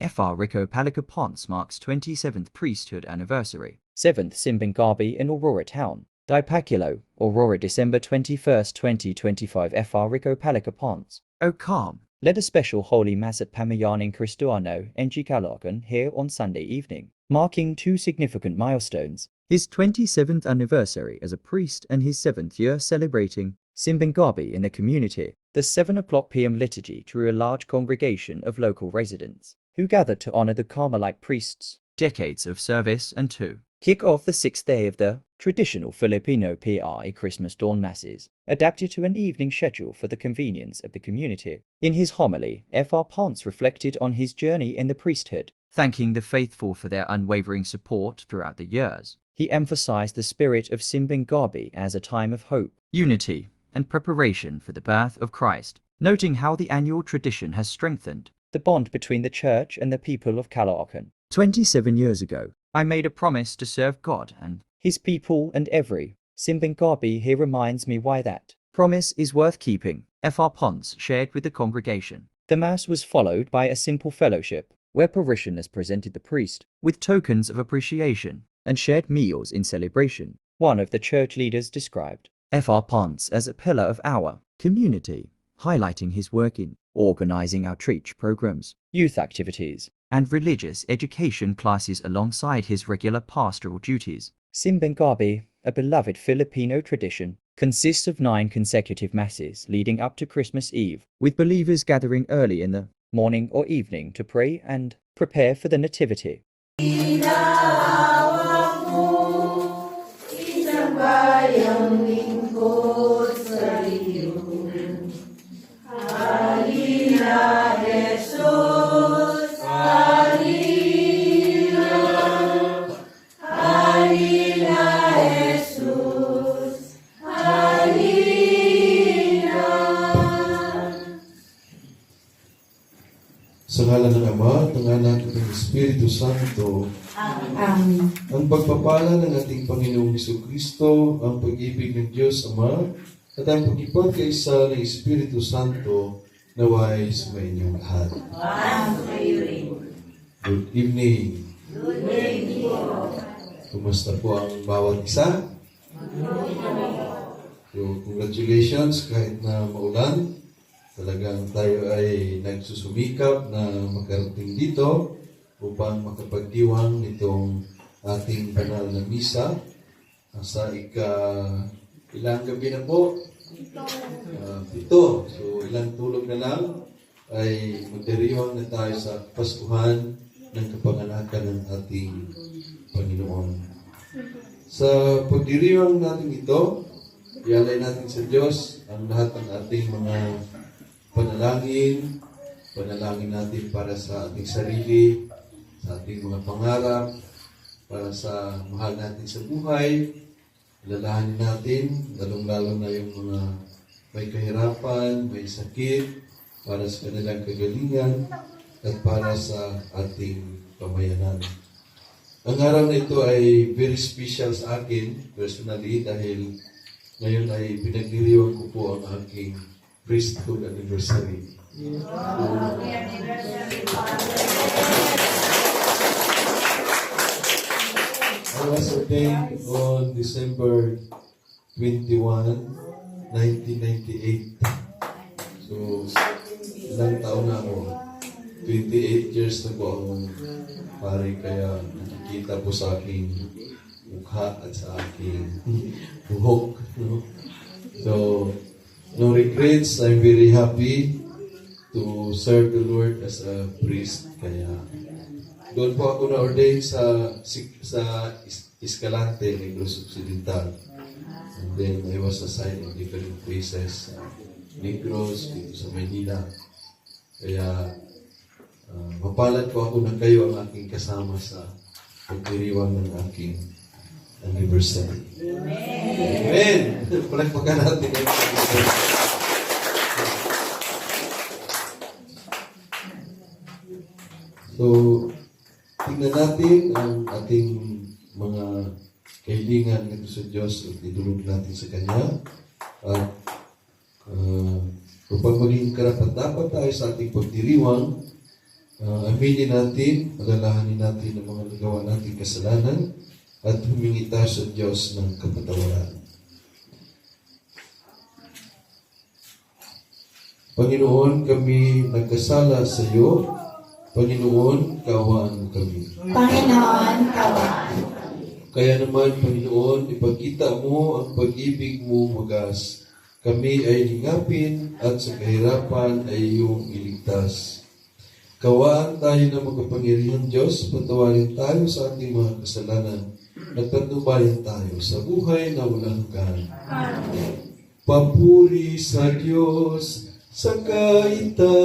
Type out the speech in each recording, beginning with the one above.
Fr. Rico Palika Ponce marks 27th priesthood anniversary. 7th Simbang Gabi in Aurora Town. Dipaculo, Aurora, December 21st, 2025. Fr. Rico Palika Ponce. O calm. Led a special Holy Mass at Pamayaning Cristiano in Caloocan here on Sunday evening, marking two significant milestones. His 27th anniversary as a priest and his 7th year celebrating Simbang Gabi in the community. The 7 o'clock p.m. liturgy drew a large congregation of local residents who gathered to honor the Carmelite priests' decades of service and to kick off the 6th day of the traditional Filipino PI Christmas dawn masses, adapted to an evening schedule for the convenience of the community. In his homily, Fr. Ponce reflected on his journey in the priesthood, thanking the faithful for their unwavering support throughout the years. He emphasized the spirit of Simbang Gabi as a time of hope, unity, and preparation for the birth of Christ, noting how the annual tradition has strengthened the bond between the church and the people of Caloocan. 27 years ago, I made a promise to serve God and his people, and every Simbang Gabi here reminds me why that promise is worth keeping, Fr. Ponce shared with the congregation. The Mass was followed by a simple fellowship, where parishioners presented the priest with tokens of appreciation and shared meals in celebration. One of the church leaders described Fr. Ponce as a pillar of our community, highlighting his work in organizing outreach programs, youth activities, and religious education classes alongside his regular pastoral duties. Simbang Gabi, a beloved Filipino tradition, consists of 9 consecutive masses leading up to Christmas Eve, with believers gathering early in the morning or evening to pray and prepare for the Nativity. Sa ngalan ng Ama, ng Anak, at ng Espiritu Santo. Amen. Ang pagpapala ng ating Panginoong Jesucristo, ang pag-ibig ng Diyos Ama, at ang pagkipagkaisa ng Espiritu Santo, naway sa inyong lahat. Good evening. Good evening po. Kumusta po ang bawat isa? So, congratulations, kahit na maulan. Talagang tayo ay nagsusumikap na makarating dito upang makapagdiwang nitong ating banal na misa. Sa ilang gabi na po? 7. So ilang tulog na lang ay magdiriwang na tayo sa Paskuhan ng kapanganakan ng ating Panginoon. Sa pagdiriwang natin ito, ialay natin sa Diyos ang lahat ng ating mga panalangin natin para sa ating sarili, sa ating mga pangarap, para sa mahal natin sa buhay. Alalahanin natin, lalong-lalo na yung mga may kahirapan, may sakit, para sa kanilang kagalingan, at para sa ating pamayanan. Ang araw na ito ay very special sa akin, personally, dahil ngayon ay pinagdiriwang ko po ang aking priesthood anniversary. Happy anniversary, Father. I was ordained on December 21, 1998. So, ilang taon na ako? 28 years na po akong pare, kaya nakikita po sa aking mukha at sa aking buhok. No? So, no regrets. I'm very happy to serve the Lord as a priest. Kaya doon po ako na-ordain sa Escalante, Negros Occidental. And then I was assigned in different places, Negros, dito sa Maynila. Kaya mapalad po ako na kayo ang aking kasama sa pagdiriwang ng aking anniversary. Amen! Palagpagan natin. So, tingnan natin ang ating mga kahilingan ng sa Diyos at idulog natin sa Kanya. At upang maging karapat-dapat tayo sa ating pagdiriwang, Aminin natin, alalahanin natin ang mga nagawa nating kasalanan at humingi tayo sa Diyos ng kapatawaran. Panginoon, kami nagkasala sa iyo. Panginoon, kaawaan mo kami. Panginoon, kawan. Kaya naman, Panginoon, ipagkita mo ang pag-ibig mo wagas. Kami ay lingapin at sa kahirapan ay iyong iligtas. Kawaan tayo ng makapangyarihan Diyos, patawarin tayo sa ating mga kasalanan at patnubayan tayo sa buhay na walang hanggan. Papuri sa Diyos sa kaitaasan.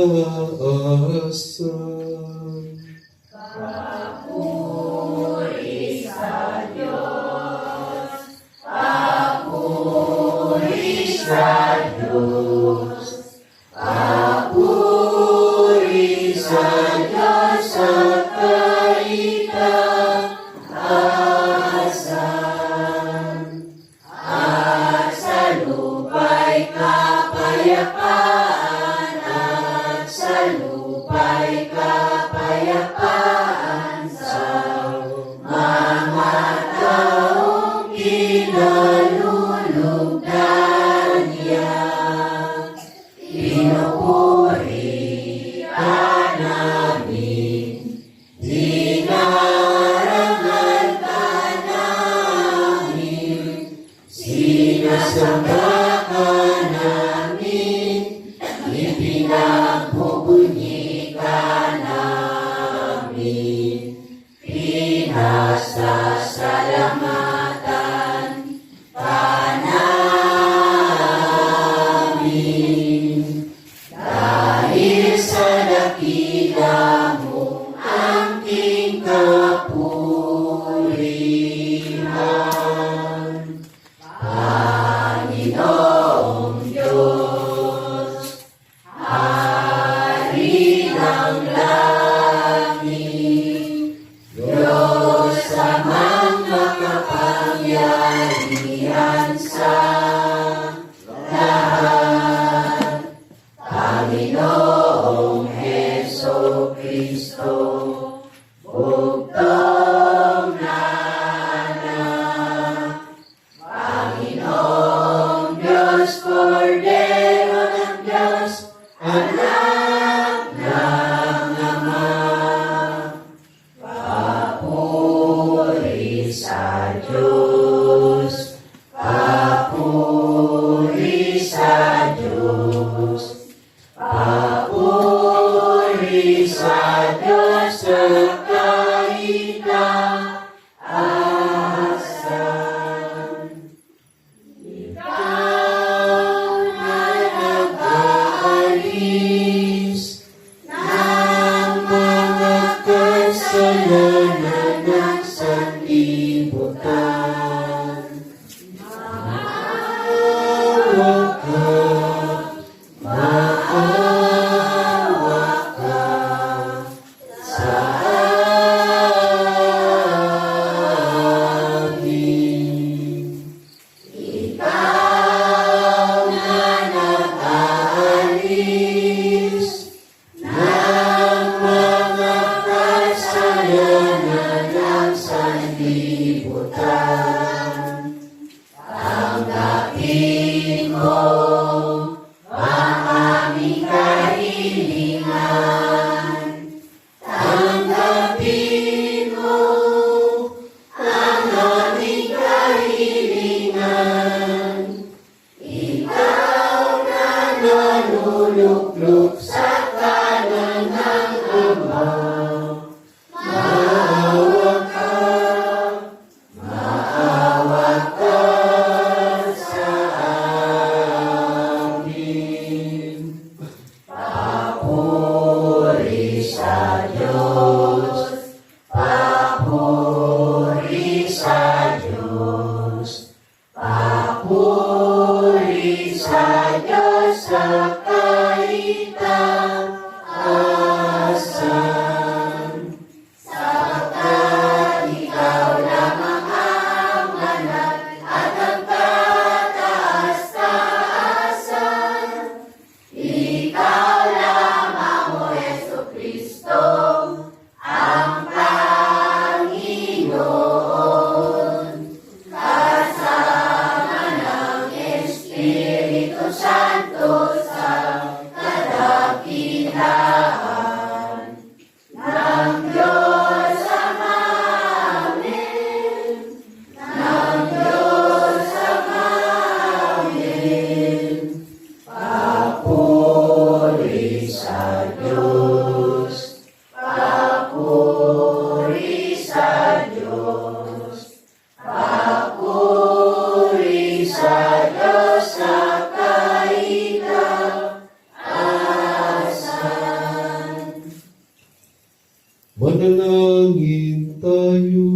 Manalangin tayo.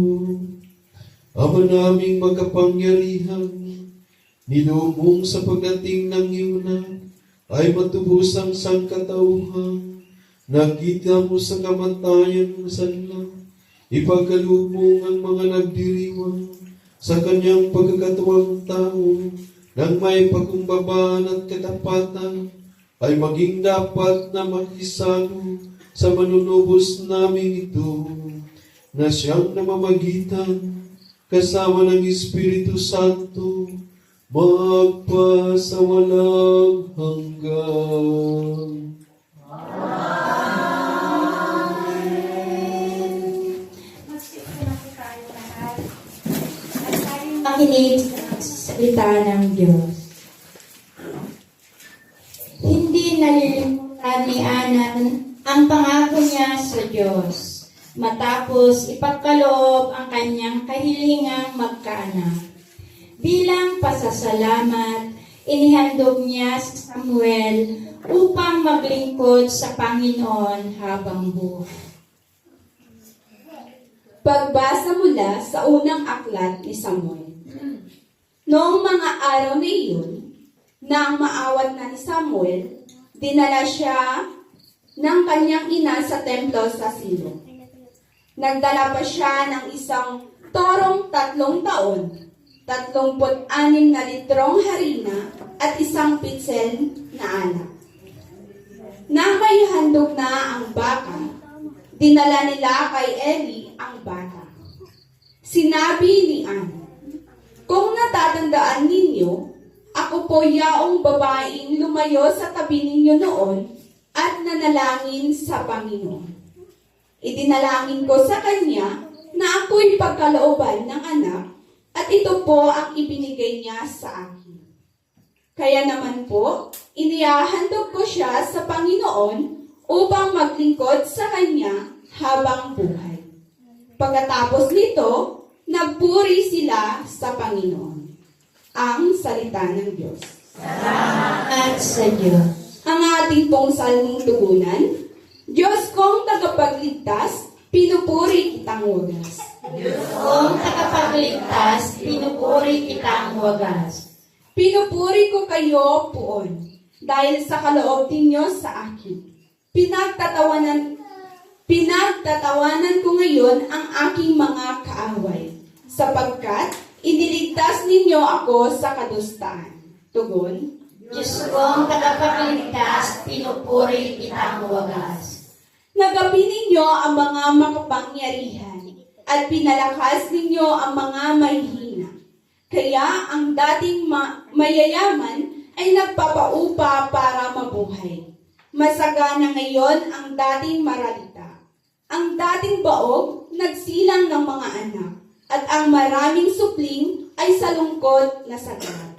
Ama naming makapangyarihan, niloob mong sa pagdating ng Yuna ay matubos ang sangkatauhan. Nakita mo sa kamatayan ng sanla, ipagkaloob mong ang mga nagdiriwang sa kanyang pagkakatuwang tao, nang may pagkumbabaan at katapatan, ay maging dapat na makisalo sa manunubos namin ito, na siyang namamagitan kasama ng Espiritu Santo, magpasawalang hanggan. Makinig sa salita ng Diyos. Hindi nalilimutan ni Anan ang pangako niya sa Diyos matapos ipagkaloob ang kanyang kahilingang magkaanak. Bilang pasasalamat, inihandog niya si Samuel upang maglingkod sa Panginoon habang buhay. Pagbasa mula sa unang aklat ni Samuel. Noong mga araw na iyon, nang maawat na ni Samuel, dinala siya ng kanyang ina sa templo sa Silo. Nagdala pa siya ng isang torong 3 taon, 36 na litrong harina at isang pitsel na alak. Nang may handog na ang baka, dinala nila kay Eli ang bata. Sinabi ni Ana, "Kung natatandaan ninyo, ako po yaong babaeng lumayo sa tabi ninyo noon at nanalangin sa Panginoon. Idinalangin ko sa kanya na ako'y pagkalooban ng anak at ito po ang ibinigay niya sa akin. Kaya naman po, inihahandog ko siya sa Panginoon upang maglingkod sa kanya habang buhay." Pagkatapos nito, nagpuri sila sa Panginoon. Ang salita ng Diyos. At sa Diyos. Ang ating pong salmong tugunan, Diyos kong tagapagligtas, pinupuri kitang wagas. Kung tagapagligtas, pinupuri kitang wagas. Pinupuri ko kayo poon, dahil sa kaloob ninyo sa akin. Pinagtatawanan ko ngayon ang aking mga kaaway, sapagkat iniligtas ninyo ako sa kadustaan. Tugon, Diyos kong tagapagligtas, pinupuri kitang wagas. nagabi ninyo ang mga makapangyarihan at pinalakas ninyo ang mga mahihina. Kaya ang dating mayayaman ay nagpapaupa para mabuhay. Masagana ngayon ang dating maralita. Ang dating baog nagsilang ng mga anak at ang maraming supling ay sa lungkot na sadla.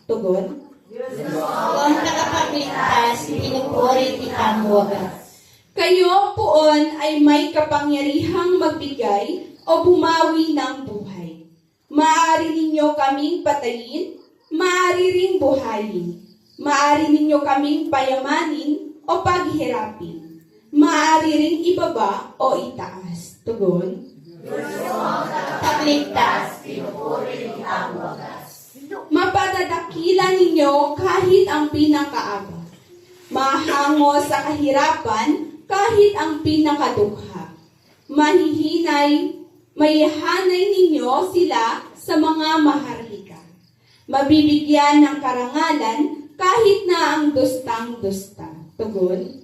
Tugon, Kung tagapagligtas, pinupuri kitang wagas. kayo poon ay may kapangyarihang magbigay o bumawi ng buhay. Maaari ninyo kaming patayin, maaari ring buhayin. Maaari ninyo kaming payamanin o paghirapin. Maaari ring ibaba o itaas. Tugon, Tagapagligtas, pinupuri kitang wagas. mapadadakila ninyo kahit ang pinakaaba. Mahango sa kahirapan kahit ang pinakadukha. Mahihanay ninyo sila sa mga maharlika. Mabibigyan ng karangalan kahit na ang dustang-dusta. Tugon,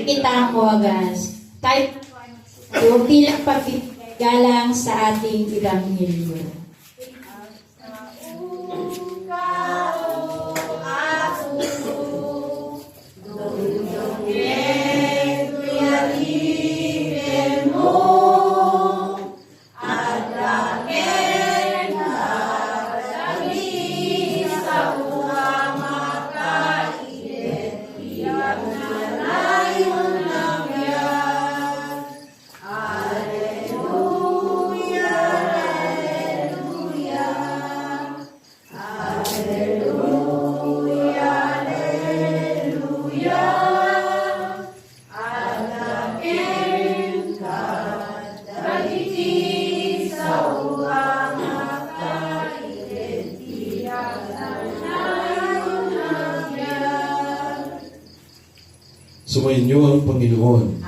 Kitang wagas. Tayo bilang paggalang sa ating Ebanghelyo. Sumainyo ang Panginoon.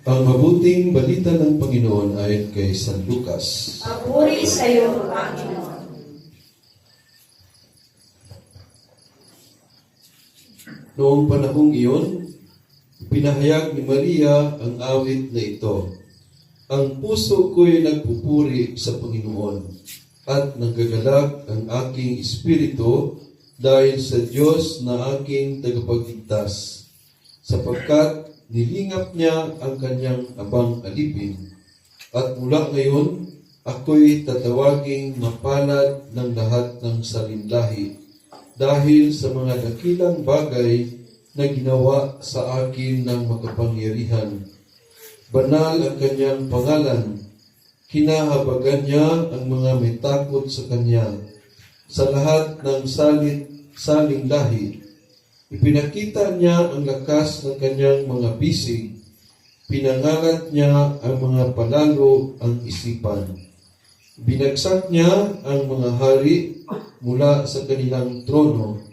Ang mabuting balita ng Panginoon ayon kay San Lucas. Papuri sa iyo, Panginoon. Noong panahong iyon, pinahayag ni Maria ang awit na ito. Ang puso ko'y nagpupuri sa Panginoon at nagagalag ang aking espiritu dahil sa Diyos na aking tagapagligtas, sapagkat nilingap niya ang kanyang abang alipin. At mula ngayon, ako'y tatawaging mapalad ng lahat ng salinlahi dahil sa mga dakilang bagay na ginawa sa akin ng makapangyarihan. Banal ang kanyang pangalan. Kinahabagan niya ang mga may takot sa kanya. Sa lahat ng saling lahi, ipinakita niya ang lakas ng kanyang mga bisig. Pinangalat niya ang mga palalo ang isipan. Binagsak niya ang mga hari mula sa kanilang trono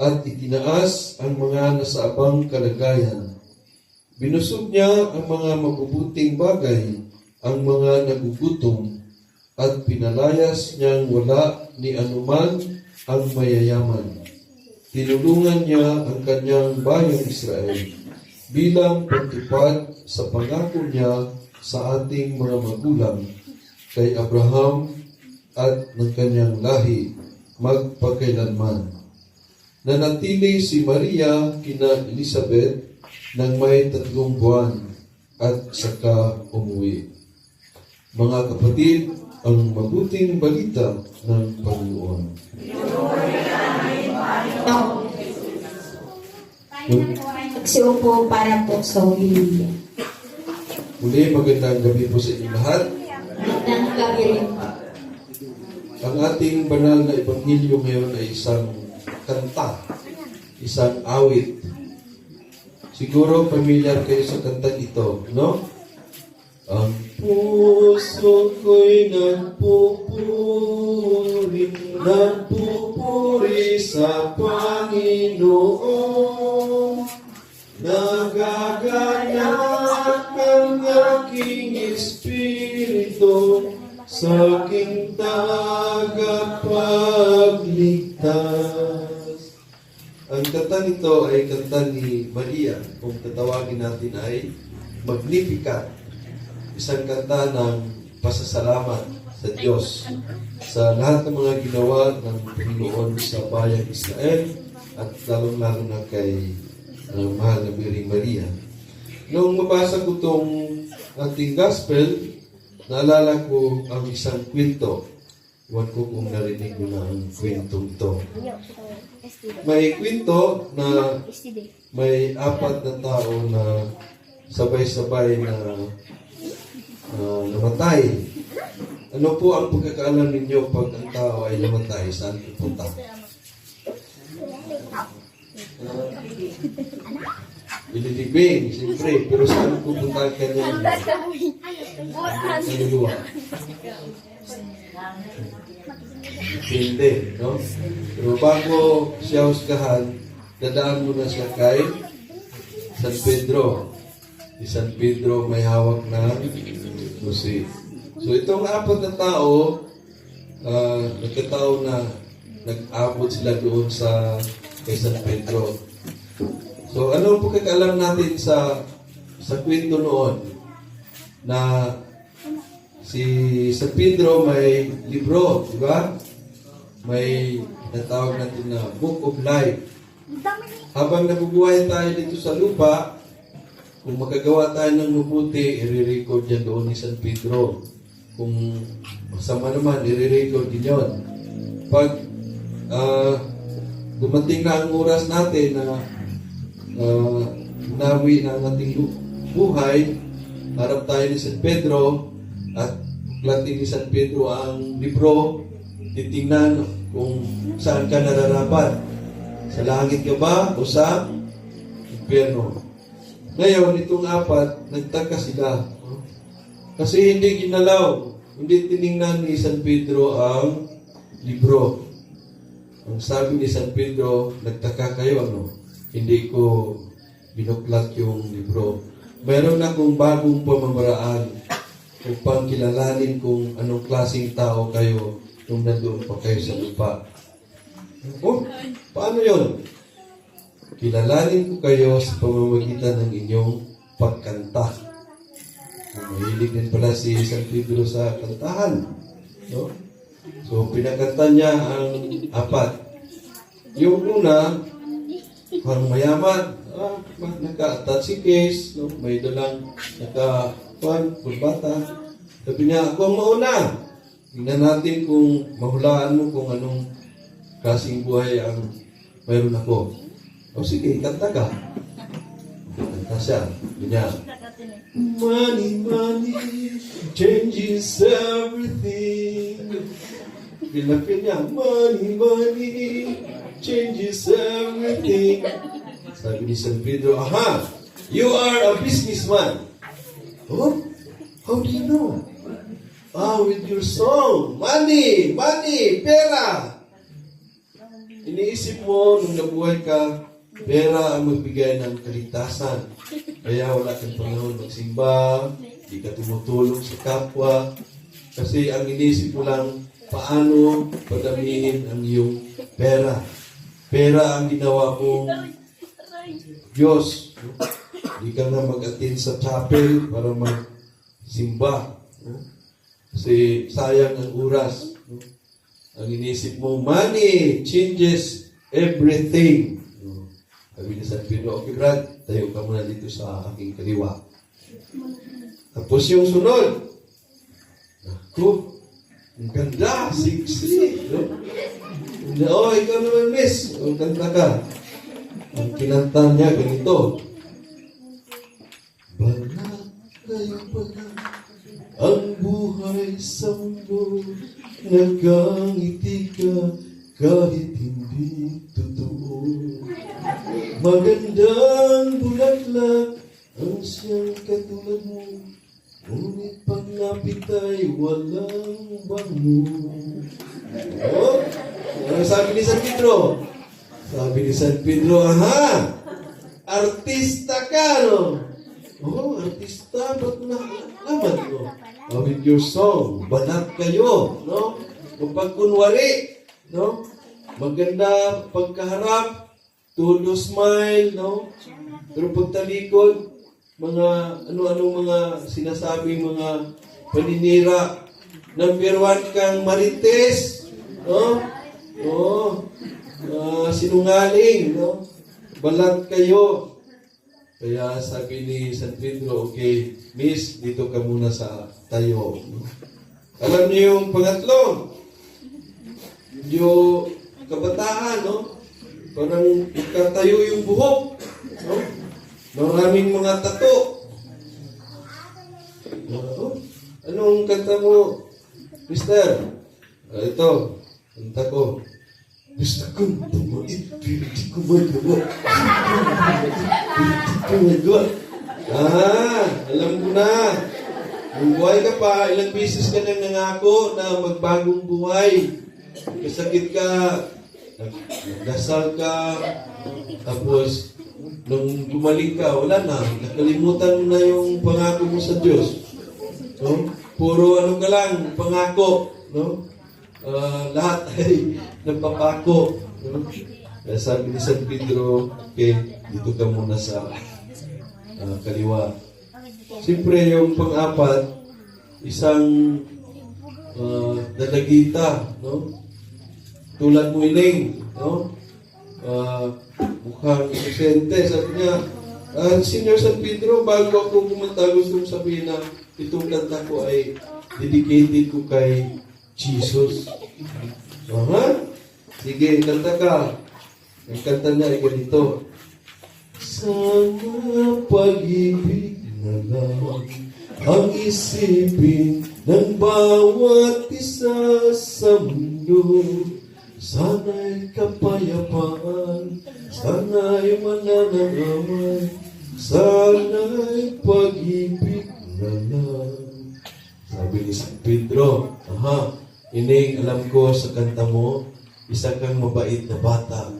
at itinaas ang mga nasa abang kalagayan. Binusog niya ang mga mabubuting bagay, ang mga nagugutom, at pinalayas niyang wala ni anuman ang mayayaman. Tinulungan niya ang kanyang bayang Israel bilang pagtupad sa pangako niya sa ating mga magulang, kay Abraham at ng kanyang lahi magpakailanman. Nanatili si Maria kina Elizabeth ng may 3 buwan at saka umuwi. Mga kapatid, ang mabuting balita ng Panginoon. Magsiupo para po sa Biblia. Muli, magandang gabi po sa inyong lahat. Magandang gabi rin po. Ang ating banal na ebanghelyo ngayon ay isang kanta, isang awit. Siguro familiar kayo sa kantang ito, no? Ang puso ko'y nagpupuri sa Panginoon. Nagaganyak ang aking espiritu sa aking tagapagligtas. Ang kanta nito ay kanta ni Maria. Kung tatawagin natin ay Magnificat. Isang kanta ng pasasalamat sa Diyos sa lahat ng mga ginawa ng Panginoon sa bayang Israel at lalong-lalo na kay mahal na Biring Maria. Noong mabasa ko itong ating gospel, naalala ko ang isang kwento. Iwan ko kung narinig mo na ang kwento ito. May kwento na may 4 na tao na sabay-sabay na namatay. Ano po ang pagkakaalam ninyo pag ang tao ay namatay? Saan pupunta? Ililibing, siyempre. Pero saan pupunta ang kanyang kaluluwa? Hindi, no? Pero bago siya husgahan, dadaan muna siya kay San Pedro. Si San Pedro may hawak na lusi. So itong 4 na tao, nagkataon na nag-abot sila doon kay San Pedro. So ano po kakaalam natin sa kwento noon na si San Pedro may libro, di ba? May natawag natin na Book of Life. Habang nabubuhay tayo dito sa lupa, kung makagawa tayo ng mabuti, i-record yan doon ni San Pedro. Kung masama naman, i-record din yun. Pag dumating na ang oras natin na nawi na ang ating buhay, harap tayo ni San Pedro at buklatin ni San Pedro ang libro, titingnan kung saan ka nararapat. Sa langit ka ba o sa impyerno? Ngayon, itong 4, nagtaka sila. Kasi hindi ginalaw, hindi tiningnan ni San Pedro ang libro. Ang sabi ni San Pedro, nagtaka kayo, ano? Hindi ko binuklat yung libro. Meron akong bagong pamamaraan upang kilalanin kung anong klaseng tao kayo nung nandoon pa kayo sa lupa. Oh, paano yun? Kilalanin ko kayo sa pamamagitan ng inyong pagkanta. Mahilig din pala si San Pedro sa kantahan. No? So, pinakanta niya ang apat. Yung una, parang mayaman, naka-attach si case, no? May dalang kurbata. Sabi niya, ako ang mauna. Tingnan natin kung mahulaan mo kung anong klaseng buhay ang mayroon ako. O sige, kanta ka. Kanta siya. Ganyan. Money, money changes everything. Bilapin niya, money, money changes everything. Sabi ni San Pedro, aha, you are a businessman. Oh, how do you know? With your song. Money, money, pera. Iniisip mo nung nabuhay ka, pera ang magbigay ng kaligtasan. Kaya wala kang panahon magsimba, di ka tumutulong sa kapwa. Kasi ang iniisip mo lang, paano padamihin ang iyong pera. Pera ang ginawa mong Diyos. Di ka na mag-attend sa chapel para magsimba. Kasi sayang ang oras. Ang inisip mo, money changes everything. Sabi ni San Pedro, okay Brad, tayo ka muna dito sa aking kaliwa. Tapos yung sunod, ako, ang ganda, sexy. Oh, ikaw naman miss, ang kanta ka. Ang kinanta niya ganito, banat kayo pala, ang buhay sa mundo, nagkangiti ka kahit hindi totoo. Magandang bulaklak ang siyang katulad mo, ngunit paglapit ay walang bango. Oh, ano sabi ni San Pedro? Sabi ni San Pedro, aha, artista ka, no? Oh, artista, ba't naman, no? With your song, banat kayo, no? Kung pagkunwari, no? Maganda pagkaharap, todo smile, no? Pero pagtalikod, mga ano-ano mga sinasabing mga paninira, number 1 kang marites, no? Sinungaling, no? Balat kayo. Kaya sabi ni San Pedro, okay, miss, dito ka muna sa tayo. No? Alam niyo yung pangatlo, yung kabataan, no? Parang ikatayo yung buhok, no? Maraming mga tato. Anong kanta mo, Mister? Ito, kanta ko. Gusto kong tumait, pero di ko magawa. Alam ko na. Kung buhay ka pa, ilang beses ka nang nangako na magbagong buhay. Kasakit ka, nagdasal ka, tapos nung gumaling ka, wala na. Nakalimutan mo na yung pangako mo sa Diyos. No? Puro ano ka lang, pangako. No? Lahat ay nagpapako. No? Kaya sabi ni San Pedro, okay, dito ka muna sa kaliwa. Siyempre, yung pang-apat, isang dalagita, no? Tulad mo ining, no? Mukhang inosente. Sabi niya, Senior San Pedro, bago ako kumanta, gusto kong sabihin na itong kanta ko ay dedicated ko kay Jesus. Sige, kanta ka. Ang kanta niya ay ganito. Sana pag-ibig na lang ang isipin ng bawat isa sa mundo. Sana'y kapayapaan, sana'y mananangaway, sana'y pag-ibig na lang. Sabi ni San Pedro, ining alam ko sa kanta mo, isa kang mabait na bata.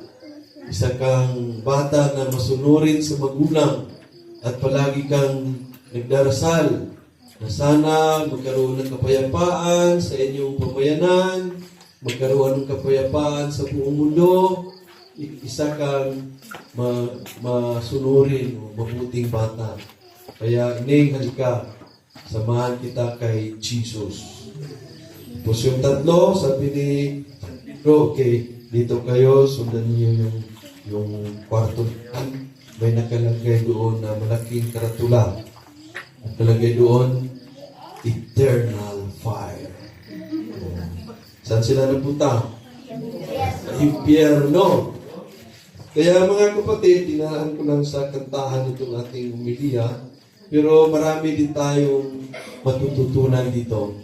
isa kang bata na masunurin sa magulang at palagi kang nagdarasal na sana magkaroon ng kapayapaan sa inyong pamayanan, magkaroon ng kapayapaan sa buong mundo, isa kang masunurin o mabuting bata. Kaya ining halika, samahan kita kay Jesus. Tapos yung tatlo, sabi ni Pedro, okay, dito kayo, sundan niyo yung kwarto. May nakalagay doon na malaking karatula. Nakalagay doon, eternal fire. Saan sila napunta? Impyerno. Kaya mga kapatid, tinaan ko lang sa kantahan itong ating umilia, pero marami din tayong matututunan dito.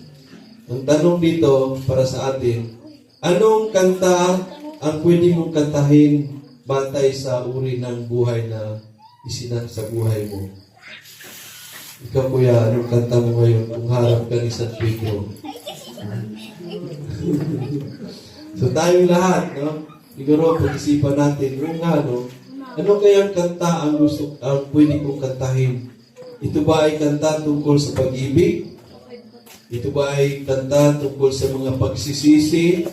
Ang tanong dito para sa atin, anong kanta ang pwede mong kantahin batay sa uri ng buhay na isinang sa buhay mo? Ikaw kuya, anong kanta mo ngayon kung harap ka ni San Pedro? So tayong lahat, no? Siguro pag-isipan natin, yung ano kayang kanta ang pwede kong kantahin? Ito ba ay kanta tungkol sa pag-ibig? Ito ba ay kanta tungkol sa mga pagsisisi?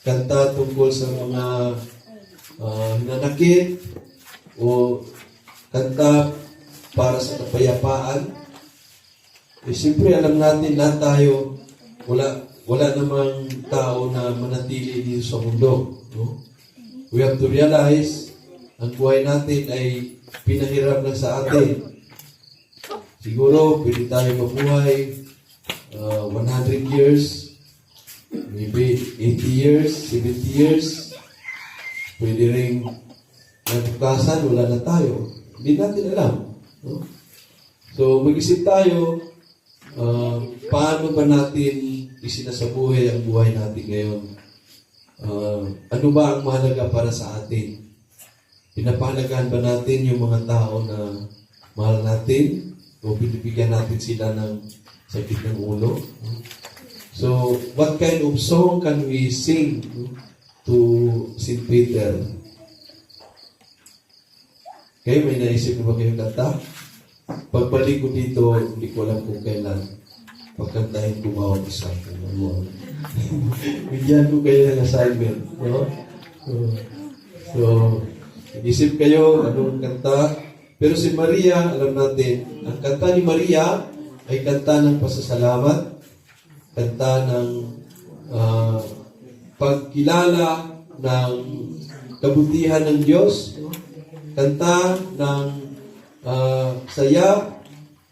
Kanta tungkol sa mga hinanakit? O kanta para sa kapayapaan? Siyempre, alam natin na tayo, wala namang tao na manatili dito sa mundo. No? We have to realize, ang buhay natin ay pinahiram na sa atin. Siguro, pwede tayo mabuhay 100 years, maybe 80 years, 70 years. Pwede rin nabukasan, wala na tayo. Hindi natin alam. No? So, mag-isip tayo, paano ba natin isinasabuhay ang buhay natin ngayon? Ano ba ang mahalaga para sa atin? Pinapahalagahan ba natin yung mga tao na mahal natin? O binibigyan natin sila ng sakit ng ulo? So, what kind of song can we sing to St. Peter? Okay, may naisip na ba kayong kanta? Pagbalik ko dito, hindi ko alam kung kailan. Pagkantahin ko bawat isa. Bigyan ko kayo ng assignment. No? So, isip kayo anong kanta. Pero si Maria, alam natin, ang kanta ni Maria ay kanta ng pasasalamat, kanta ng pagkilala ng kabutihan ng Diyos, kanta ng saya,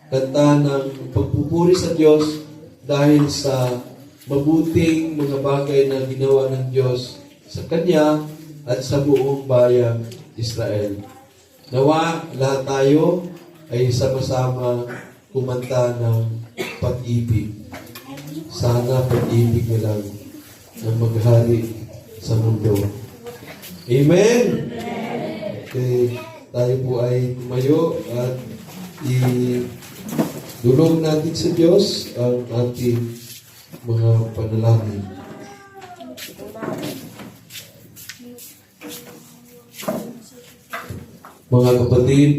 kanta ng pagpupuri sa Diyos dahil sa mabuting mga bagay na ginawa ng Diyos sa Kanya at sa buong bayang Israel. Nawa, lahat tayo ay sama-sama kumanta ng pag-ibig. Sana pag-ibig na lang ang maghari sa mundo. Amen? Okay, tayo po ay tumayo at idulog natin sa Diyos ang ating mga panalangin. Mga kapatid,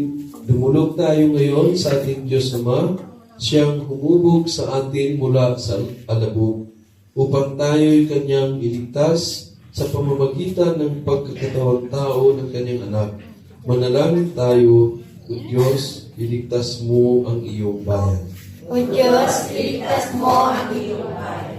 dumulog tayo ngayon sa ating Diyos Ama, siyang humubog sa atin mula sa alabog, upang tayo'y Kanyang iligtas sa pamamagitan ng pagkakatawang tao ng Kanyang anak. Manalangin tayo, O Diyos, iligtas mo ang iyong bayan. O Diyos, iligtas mo ang iyong bayan.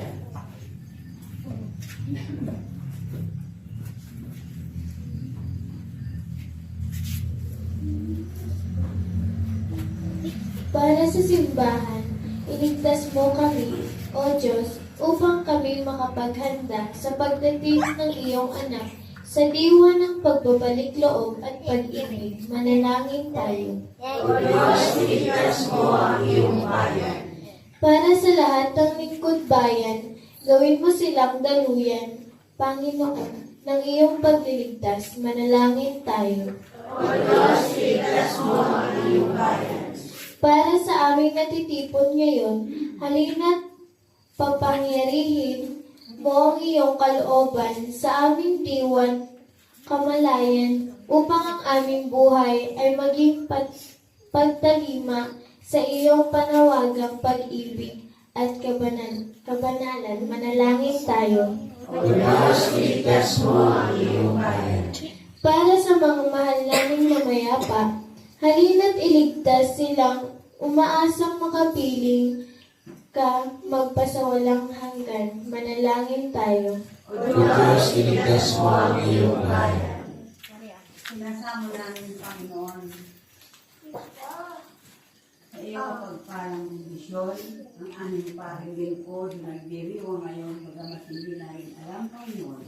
Para sa simbahan, iligtas mo kami, O Diyos, upang kami makapaghanda sa pagdating ng iyong anak sa diwa ng pagbabalik loob at pag-ibig. Manalangin tayo. O Diyos, iligtas mo ang iyong bayan. Para sa lahat ng lingkod bayan, gawin mo silang daluyan, Panginoon, ng iyong pagliligtas. Manalangin tayo. O Diyos, iligtas mo ang iyong bayan. Para sa aming natitipon ngayon, halina't papangyarihin mo ang iyong kalooban sa aming diwan kamalayan upang ang aming buhay ay maging pagtalima sa iyong panawagang pag-ibig at kabanalan. Manalangin tayo. O Diyos, iligtas mo ang iyong bayan. Para sa mga mahal naming namayapa, halina't iligtas silang umaasang makapiling ka magpasawalang hanggan. Manalangin tayo. O Diyos, iligtas mo ang iyong bayan. Sinasamo namin, Panginoon, sa iyong pagpalang misyon, ang aming paring lingkod na nagdiriwang ngayon, bagamat hindi namin alam, Panginoon.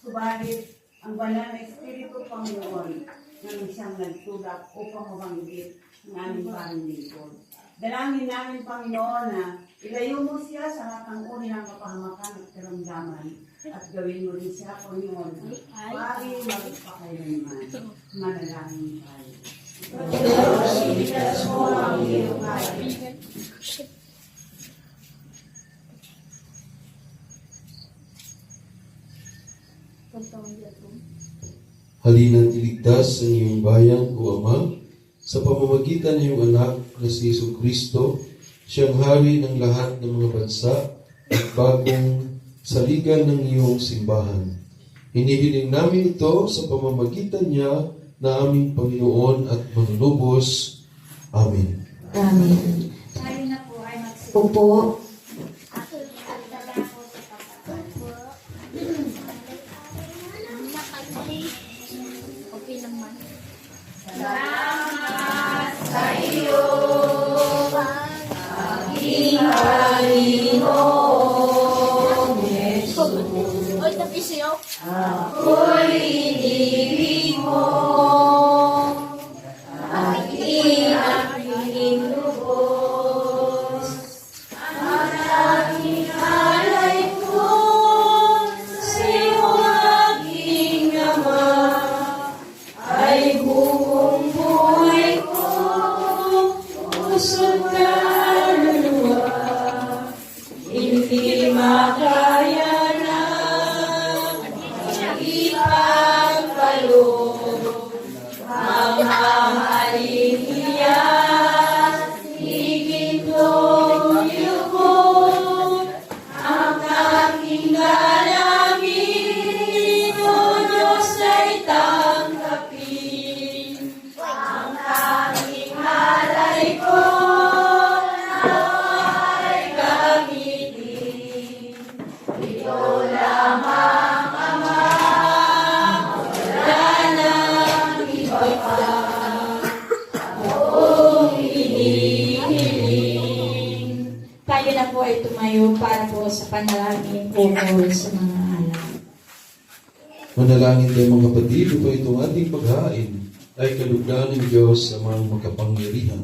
Subalit, ang banal na Espiritu, Panginoon, ng isang nagtulak upang mabanggit ang aming paring lingkod. Dalangin namin, Panginoon, na ilayo mo siya sa lahat ng uri ng kapahamakan at karamdaman at gawin mo rin siya, Panginoon, pari magpakailanman. Manalangin tayo. Diyos, iligtas mo ang iyong bayan. Halina't iligtas ang iyong bayan, O Ama, sa pamamagitan ng iyong anak na si Jesucristo, siyang hari ng lahat ng mga bansa at bagong saligan ng iyong simbahan. Hinihiling namin ito sa pamamagitan niya na aming Panginoon at Manunubos. Amen. Amen. Tayo na po ay Opo. Tayo na po ay tumayo para po sa panalangin ukol sa mga alak. Manalangin tayo mga kapatid, upang itong ating paghain ay kalugdan ng Diyos sa mga makapangyarihan.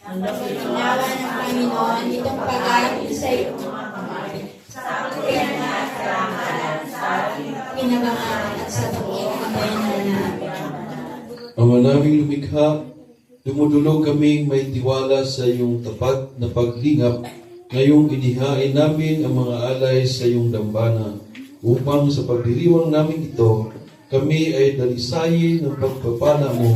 Ang pinawa ng Panginoon itong pag-ayon sa iyo mga kamay. Sa akin at karangalan sa aking pinabangalan at sa buong kabayanan namin. Ama naming lumikha, dumudulog kaming may tiwala sa iyong tapat na paglingap. Ngayong inihain namin ang mga alay sa iyong dambana upang sa pagdiriwang namin ito, kami ay dalisayin ng pagpapala mo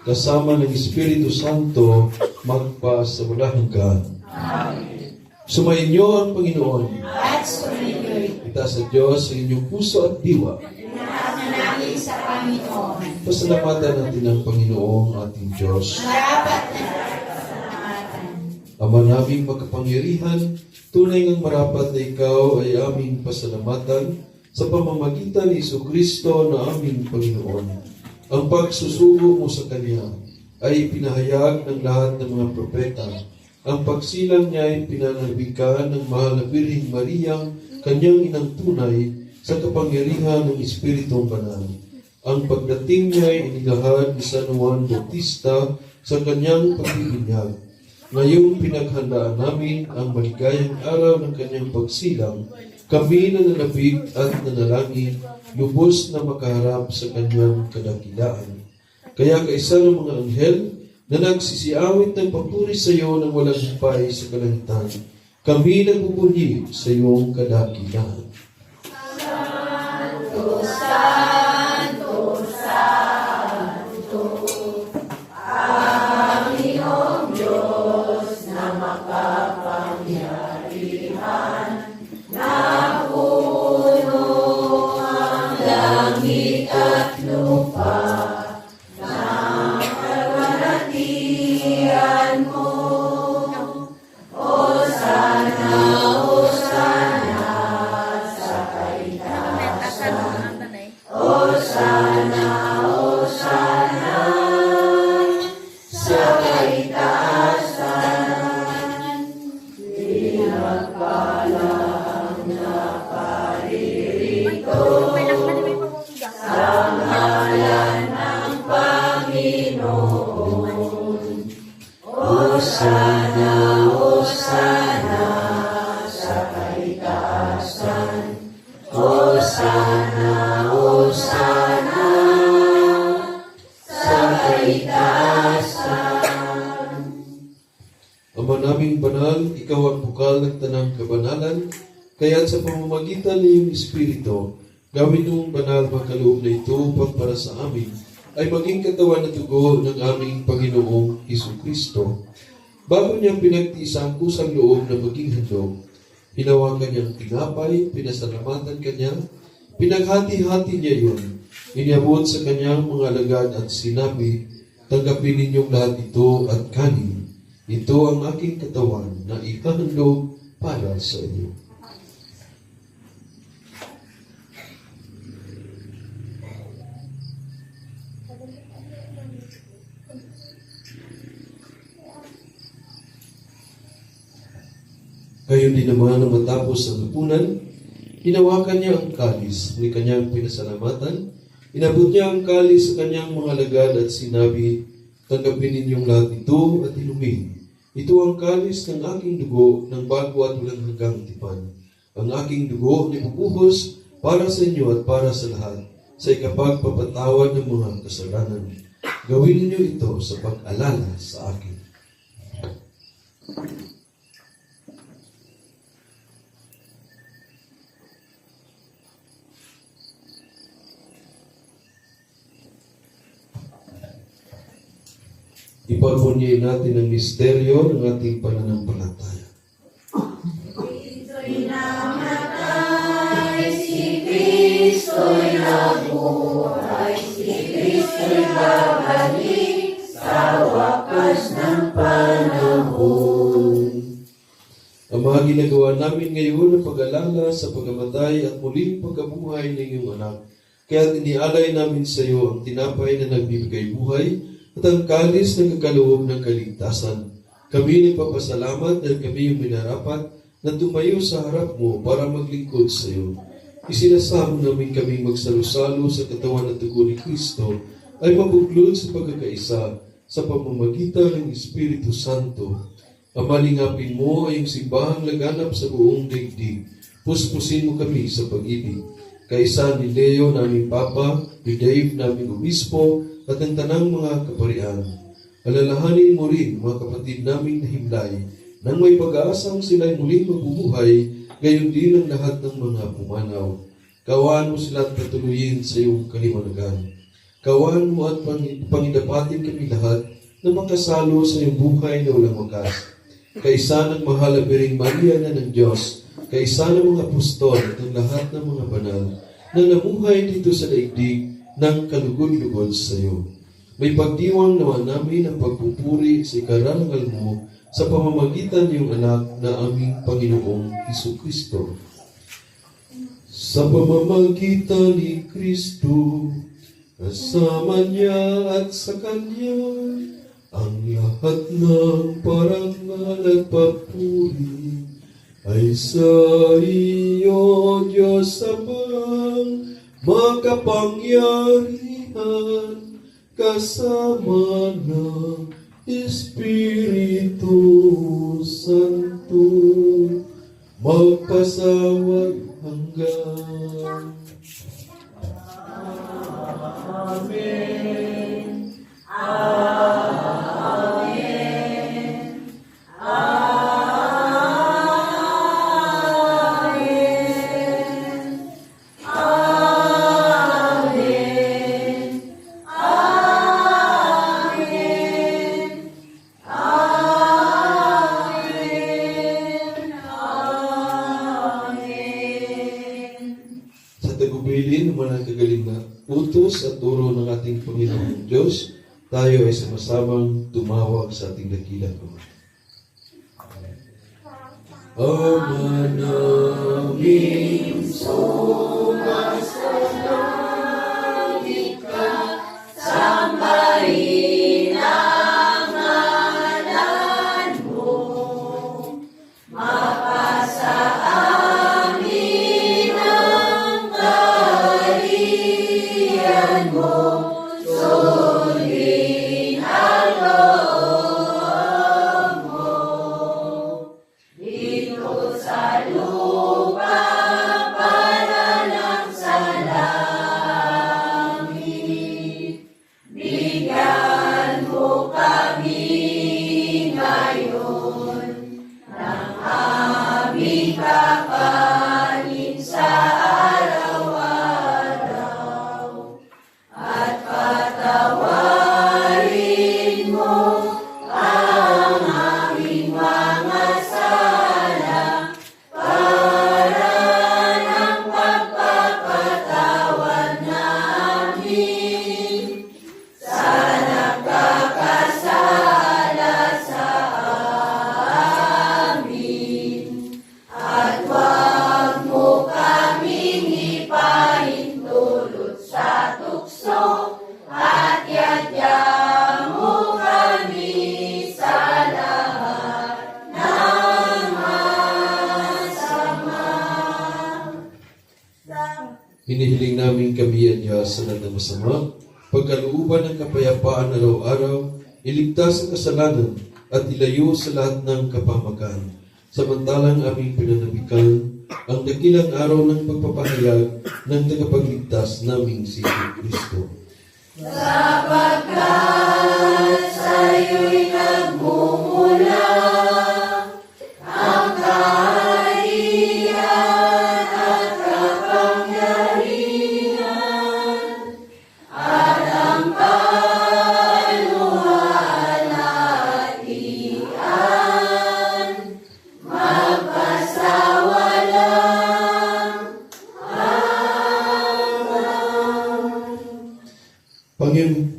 kasama ng Espiritu Santo magpasamula hanggan. Sumainyo ang Panginoon. At sumayo'y Itaas sa Diyos sa inyong puso at diwa. namin sa Panginoon. Pasalamatan natin ang Panginoong ating Diyos. Marapat na pasalamatan. Ama naming makapangyarihan, tunay ngang marapat na ikaw ay aming pasalamatan sa pamamagitan ni Jesucristo na aming Panginoon. Ang pagsusugo mo sa Kanya ay pinahayag ng lahat ng mga propeta. Ang pagsilang niya ay pinanalbikan ng mahal na Birheng Maria, kanyang inang tunay, sa kapangyarihan ng Espiritong Banal. Ang pagdating niya ay inilahad ni San Juan Bautista sa kanyang pagbibinyag. Ngayong pinaghandaan namin ang maligayang araw ng kanyang pagsilang, kami nananabig at nanalangin, lubos na makaharap sa kanyang kadakilaan. Kaya kaisa ng mga anghel na nagsisiawit ng papuri sa iyo ng walang hupay sa kalangitan, kami nagbubuli sa iyong kadakilaan. Santo, Santo, Ama naming banal, ikaw ang bukal ng tanang kabanalan, kaya't sa pamamagitan ng iyong Espiritu, gawin mong banal makaloob na ito upang para sa amin ay maging katawan at dugo ng aming Panginoong Hesukristo. Bago niyang pinagtiisa ang kusang loob na maging handog, hinawakan niyang tinapay, pinasalamatan kanya, pinaghati-hati niya iyon, iniabot sa kanyang mga alagad at sinabi, tanggapin ninyong lahat ito at kanin. Ito ang aking katawan na ihahandog para sa inyo. Gayon din naman na matapos ang hapunan, hinawakan niya ang kalis, ni kanyang pinasalamatan, inabot niya ang kalis sa kanyang mga alagad at sinabi, tanggapin ninyong lahat ito at inumin. Ito ang kalis ng aking dugo ng bago at walang hanggang tipan. Ang aking dugo na ibubuhos para sa inyo at para sa lahat sa ikapagpapatawad ng mga kasalanan. Gawin ninyo ito sa pag-alala sa akin. Ipagpunyin natin ang misteryo ng ating pananampalataya. Kristo'y namatay, si Kristo'y nabuhay, si Kristo'y babalik sa wakas ng panahon. Ang mga ginagawa namin ngayon ang pag-alala sa pagkamatay at muling pagkabuhay ng iyong anak. Kaya inialay namin sa iyo ang tinapay na nagbibigay buhay at ang kalis na kakaloob ng kaligtasan. Kami nagpapasalamat dahil kami yung minarapat na tumayo sa harap mo para maglingkod sa iyo. Isinasamo namin kaming magsalo-salo sa katawan at dugo ni Kristo ay mabuklod sa pagkakaisa sa pamamagitan ng Espiritu Santo. Amalingapin mo ay yung simbahang laganap sa buong daigdig. Puspusin mo kami sa pag-ibig. Kaisa ni Leo naming Papa, ni Dave naming Obispo, at ang tanang mga kaparian. Alalahanin mo rin mga kapatid naming nahimlay nang may pag-aasang sila'y muling mabubuhay, gayon din ang lahat ng mga pumanaw. Kawaan mo sila at patuloyin sa iyong kaliwanagan. Kawaan mo at pangidapatin kami lahat na makasalo sa iyong buhay na walang wakas. Kaisa ng mahal na Biring Maria na ng Diyos, kaisa ng mga apostol at ang lahat ng mga banal na namuhay dito sa daigdig ng kalugod-lugod sa iyo. May pagdiwang naman namin ang pagpupuri sa ikarangal mo sa pamamagitan ng iyong anak na aming Panginoong Hesukristo. Sa pamamagitan ni Kristo, kasama niya at sa Kanya, ang lahat ng parangal at papuri ay sa iyo, Diyos Amang makapangyarihan, kasama ng Espiritu Santo, magpasawag hanggang. Amen. Amen. Tagubilin naman ang kagaling na utos at turo ng ating Panginoong Diyos, tayo ay sama-samang tumawag sa ating dakilang Ama. Ama namin Sambahin ang Hinihiling namin kami at Diyos sa lahat ng masama, pagkalooban ng kapayapaan araw-araw, iligtas ang kasalanan at ilayo sa lahat ng kapahamakan. Samantalang aming pinanabikan ang dakilang araw ng pagpapahayag ng tagapagligtas naming si Kristo.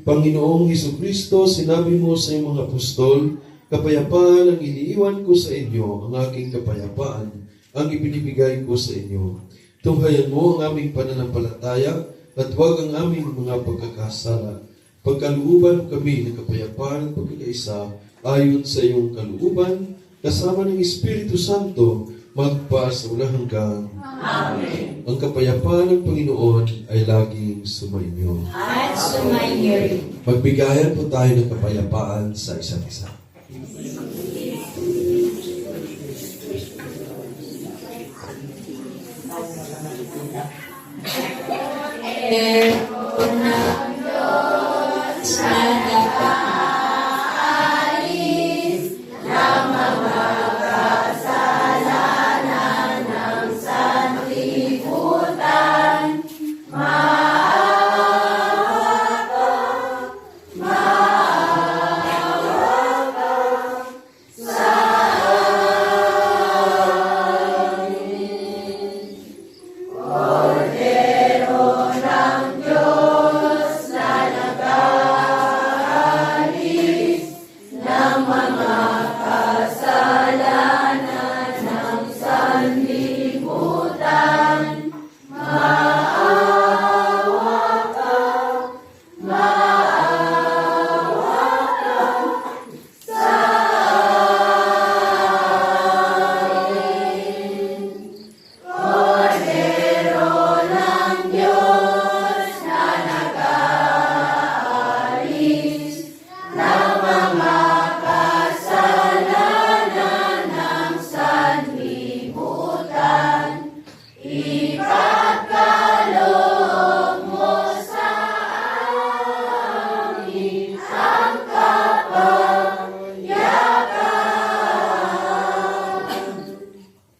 Panginoong Hesukristo, sinabi mo sa iyong mga apostol, kapayapaan ang iniiwan ko sa inyo, ang aking kapayapaan ang ibinibigay ko sa inyo. Tunghayan mo ang aming pananampalataya at huwag ang aming mga pagkakasala. Pagkalooban kami ng kapayapaan at pagkakaisa ayon sa iyong kalooban, kasama ng Espiritu Santo, magpa sa walang hanggan. Amen. Ang kapayapaan ng Panginoon ay laging sumainyo. At sumainyo rin. Magbigayan po tayo ng kapayapaan sa isa't isa.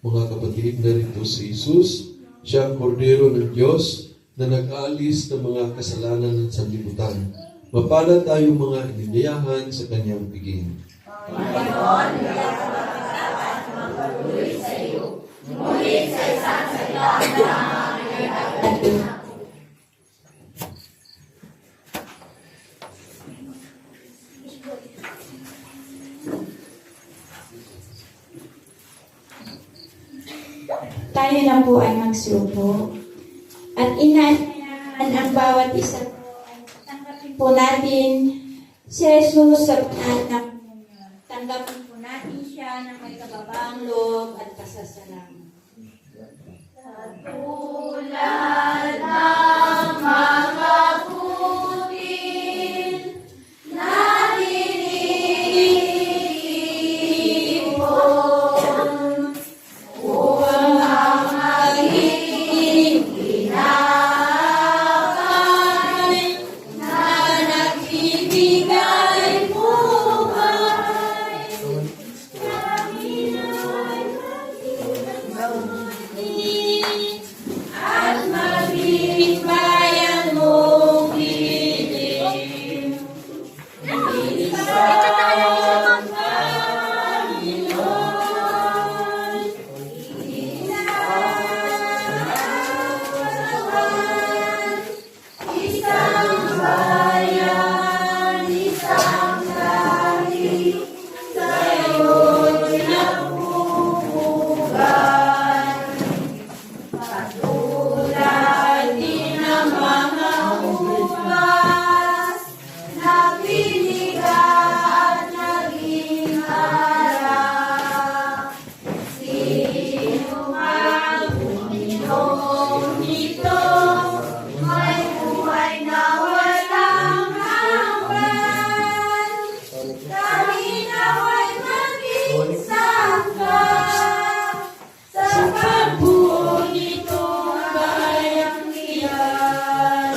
Mga kapatid, narito si Jesus, siya ang kordero ng Diyos na nag-aalis ng mga kasalanan at sanlibutan. Mapalad tayong mga ininyayahan sa kanyang piging. Tayo na po ay magsupo at inaasahan ang bawat isa po ay tanggapin po natin si Jesus sa panahon ng komunyon. Tanggapin po natin siya ng may kababaang loob at pasasalamat. Tulad ng mga putil na dinipon, upang ang maging tinapay na nagbibigay buhay. Kami ay maging sa'yo'y napupugan. Katulad din ng mga ubas na pinigat naging harap. Sino mang uminom nito may buhay na walang hanggan. Kami nawa'y maging sangka sa pagbuo nitong bayang iyan.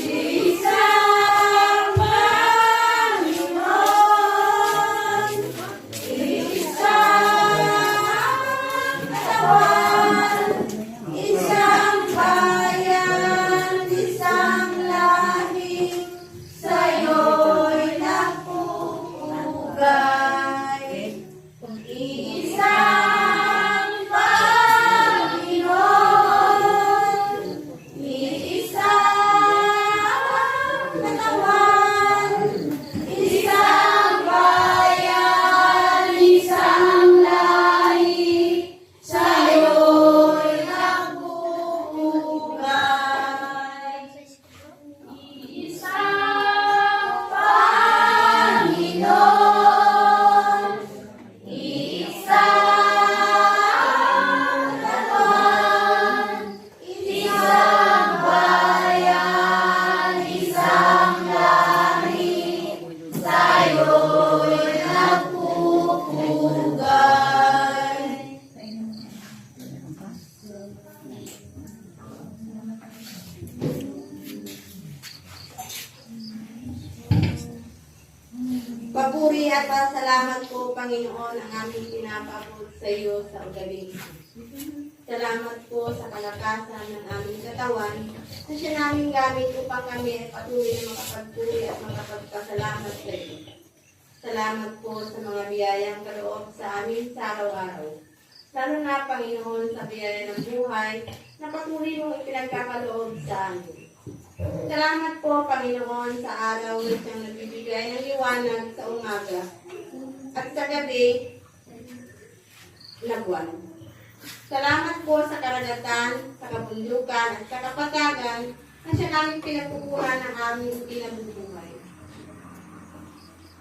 Isang Panginoon, isang katawan, isang bayan, isang lahi, sa'yo'y nagpupugay. Isang Panginoon, isang katawan, isang bayan, isang lahi, sa'yo'y nagpupugay. Isang Panginoon, isang katawan, isang bayan, isang lahi, sa'yo'y nagpupugay. Papuri at pasalamat po, Panginoon, ang aming pinapabot sa iyo sa ugaling. Salamat po sa kalakasan ng aming katawan na siya namin gamit upang kami ay patuloy na makapagpuri at makapagpasalamat sa iyo. Salamat po sa mga biyayang kaloob sa amin sa araw-araw. Lalo na, Panginoon, sa biyaya ng buhay na patuloy mong ipinagkakaloob sa amin. Salamat po, Panginoon, sa araw na siyang nagbibigay ng liwanag sa umaga at sa gabi na buwan. Salamat po sa karagatan, sa kabundukan at sa kapatagan na siya namin pinagkukuhan ng aming kinabubuhay.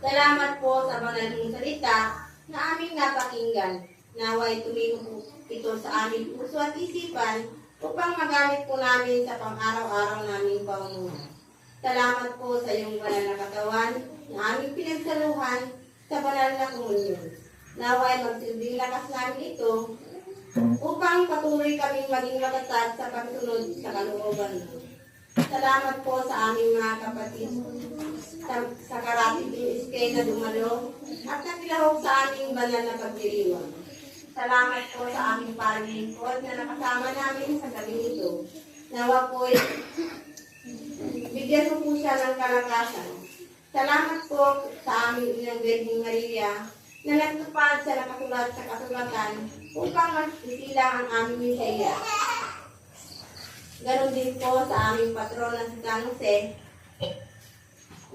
Salamat po sa banal mong salita na aming napakinggan. Naway tumingin ito sa aming puso at isipan upang magamit po namin sa pang-araw-araw naming pamumuhay. Salamat po sa iyong banal na katawan na aming pinagsaluhan sa banal na komunyon. Naway magsilbing lakas namin ito upang patuloy kaming maging matatag sa pagsunod sa kalooban mo. Salamat po sa aming mga kapatid sa Karatig Iskay na dumalo at nakilahok sa aming banal na pagdiriwang. Salamat po sa aming palilingkod na nakasama namin sa gabi ito. Nawa po'y bigyan mo po siya ng kalakasan. Salamat po sa aming Inang Birheng Maria na nagtupad sa nakasulat sa kasulatan upang masisilang ang aming misaya. Ganon din po sa aming patron na si San Jose.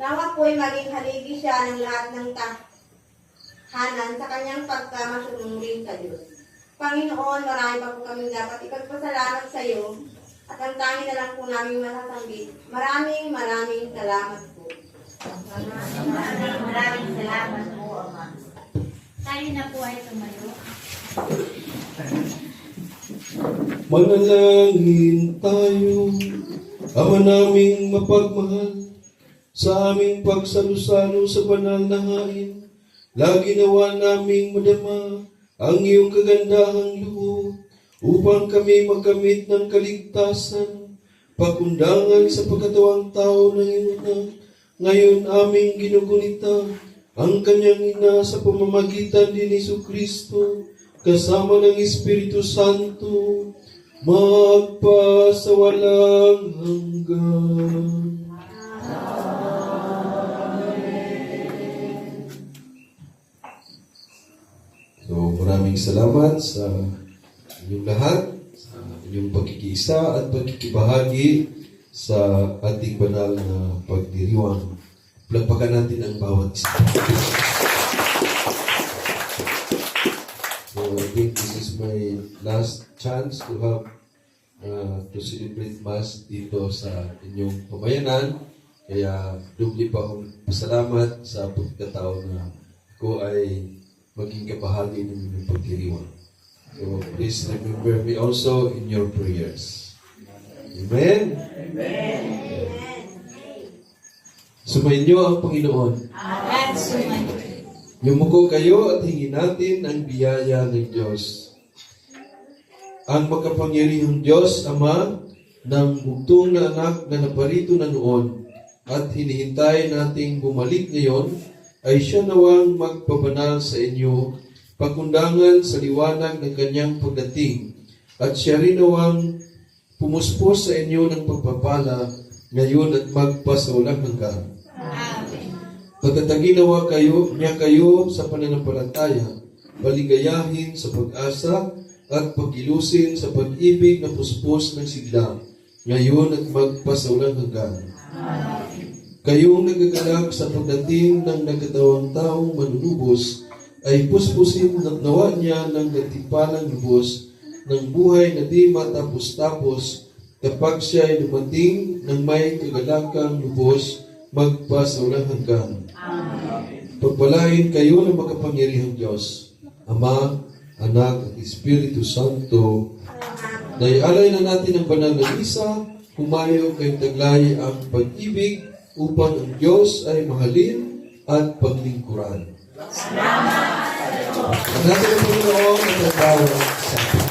Nawa po'y maging haligi siya ng lahat ng tahanan sa kanyang pagkamasunurin sa Diyos. Panginoon, marami pa po kami dapat ipagpasalamat sa iyo at ang tangi na lang po namin masasambit. Maraming salamat po. Maraming salamat po, Ama. Tayo na po ay tumayo. Manalangin tayo, Ama naming mapagmahal, sa aming pagsalo-salo sa banal na hain, lagi nawa naming madama ang iyong kagandahang loob, upang kami magkamit ng kaligtasan, pakundangan sa pagkatawang tao ng iyong anak. Ngayon aming ginugunita ang kanyang ina sa pamamagitan ni Jesucristo, kasama ng Espiritu Santo, magpasawalang hanggan. So, maraming salamat sa inyong lahat, sa inyong pagkikiisa at pagkikibahagi sa ating banal na pagdiriwang. Palakpakan natin ang bawat isa. last chance to have to celebrate Mass dito sa inyong pamayanan. Kaya dubli pa akong pasalamat sa pagkataon na ako ay maging kabahagi ng inyong pagdiriwang. So please remember me also in your prayers. Amen? Amen. Sumainyo ang Panginoon. At sumayo. Yumuko kayo at hingin natin ang biyaya ng Diyos. Ang makapangyarihang Diyos, Ama, ng bugtong na anak na naparito na noon at hinihintay nating bumalik ngayon, ay siya nawang magpabanal sa inyo, pagundangan sa liwanag ng kanyang pagdating, at siya rin nawang pumuspos sa inyo ng pagpapala ngayon at magpasawalang hanggan. Patatagin nawa niya kayo sa pananampalataya, paligayahin sa pag-asa at pagilusin sa pag-ibig na puspos ng sigla, ngayon at magpasawalang hanggan. Kayong nagagalak sa pagdating ng nagkatawang taong manunubos, ay puspusin nawa niya ng nagtipalang lubos ng buhay na di matapos-tapos kapag siya ay dumating ng may kagalakang lubos magpasawalang hanggan. Pagpalain kayo ng makapangyarihang Diyos, Ama, Anak at Espiritu Santo, na ialay na natin ang banal na misa, humayo kayong taglay ang pag-ibig upang ang Diyos ay mahalin at paglingkuran. Salamat! Ang natin ang Panginoon at ang bawat sa atin.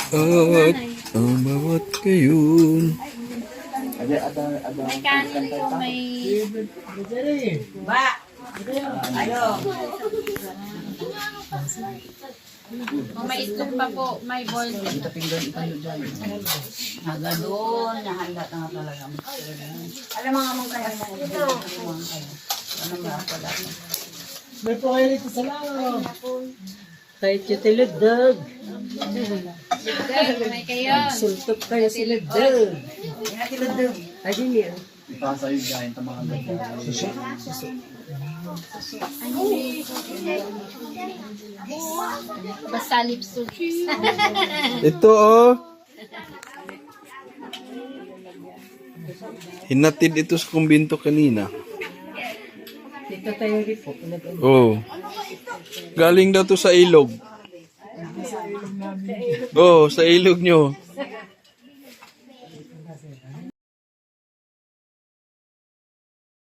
At ang bawat kayon. May kanin po, may... Ba! Ayo! Kung may itlog pa po, may boiled egg. Naga doon, nahanda na nga talaga. Alam mga mong kaya mo. Ano ba pala? May po kayo rito sa lang. Kahit yung tilidog. May kayo. Sultok kayo silidog. Tilidog. Ayun yan. Ipasa yung gahin sa mga Basta lipstick. Ito oh. Hinatid ito sa kumbinto kanina. Dito tayo po. Oh. Galing daw to sa ilog. Oh, sa ilog nyo.